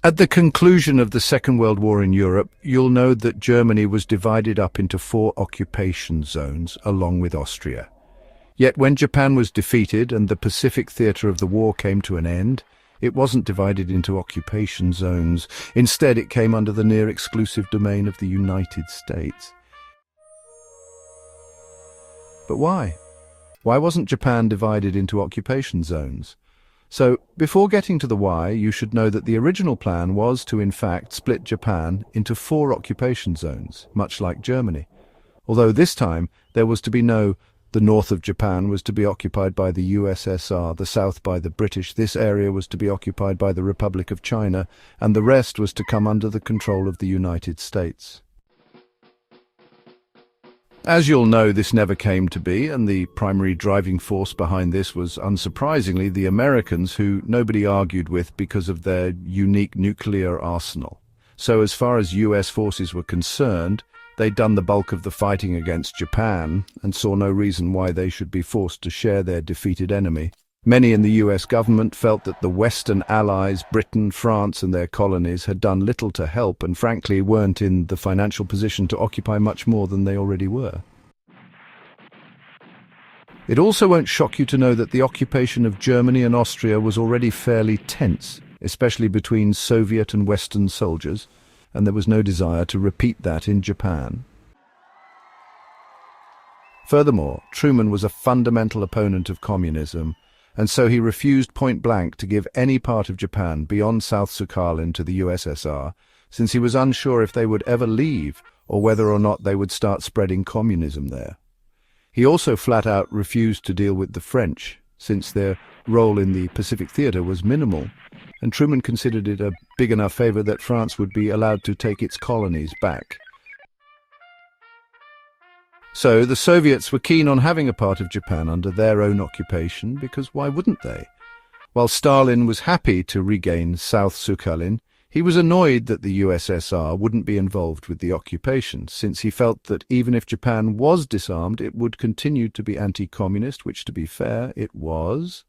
At the conclusion of the Second World War in Europe, you'll know that Germany was divided up into 4 occupation zones, along with Austria. Yet when Japan was defeated and the Pacific theatre of the war came to an end, it wasn't divided into occupation zones. Instead, it came under the near-exclusive domain of the United States. But why? Why wasn't Japan divided into occupation zones? So, before getting to the why, you should know that the original plan was to, in fact, split Japan into 4 occupation zones, much like Germany. Although this time, there was to be no the north of Japan was to be occupied by the USSR, the south by the British, this area was to be occupied by the Republic of China, and the rest was to come under the control of the United States. As you'll know, this never came to be, and the primary driving force behind this was, unsurprisingly, the Americans, who nobody argued with because of their unique nuclear arsenal. So as far as US forces were concerned, they'd done the bulk of the fighting against Japan, and saw no reason why they should be forced to share their defeated enemy. Many in the US government felt that the Western allies, Britain, France and their colonies, had done little to help and frankly weren't in the financial position to occupy much more than they already were. It also won't shock you to know that the occupation of Germany and Austria was already fairly tense, especially between Soviet and Western soldiers, and there was no desire to repeat that in Japan. Furthermore, Truman was a fundamental opponent of communism, and so he refused point-blank to give any part of Japan beyond South Sakhalin to the USSR, since he was unsure if they would ever leave or whether or not they would start spreading communism there. He also flat-out refused to deal with the French, since their role in the Pacific theatre was minimal, and Truman considered it a big enough favor that France would be allowed to take its colonies back. So the Soviets were keen on having a part of Japan under their own occupation, because why wouldn't they? While Stalin was happy to regain South Sakhalin, he was annoyed that the USSR wouldn't be involved with the occupation, since he felt that even if Japan was disarmed, it would continue to be anti-communist, which, to be fair, it was.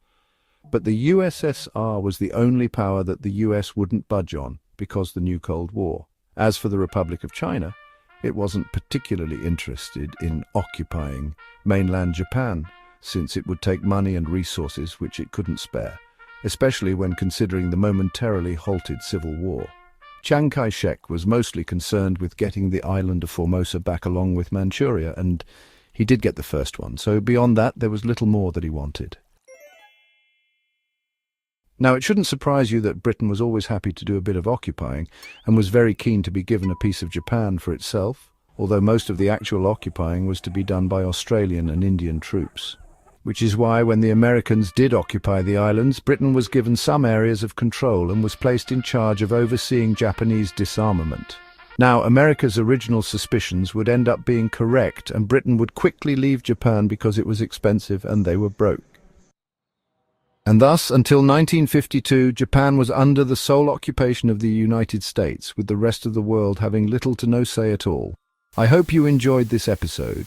But the USSR was the only power that the US wouldn't budge on, because the new Cold War. As for the Republic of China, it wasn't particularly interested in occupying mainland Japan, since it would take money and resources which it couldn't spare, especially when considering the momentarily halted civil war. Chiang Kai-shek was mostly concerned with getting the island of Formosa back along with Manchuria, and he did get the first one, so beyond that there was little more that he wanted. Now, it shouldn't surprise you that Britain was always happy to do a bit of occupying and was very keen to be given a piece of Japan for itself, although most of the actual occupying was to be done by Australian and Indian troops. Which is why when the Americans did occupy the islands, Britain was given some areas of control and was placed in charge of overseeing Japanese disarmament. Now, America's original suspicions would end up being correct, and Britain would quickly leave Japan because it was expensive and they were broke. And thus, until 1952, Japan was under the sole occupation of the United States, with the rest of the world having little to no say at all. I hope you enjoyed this episode.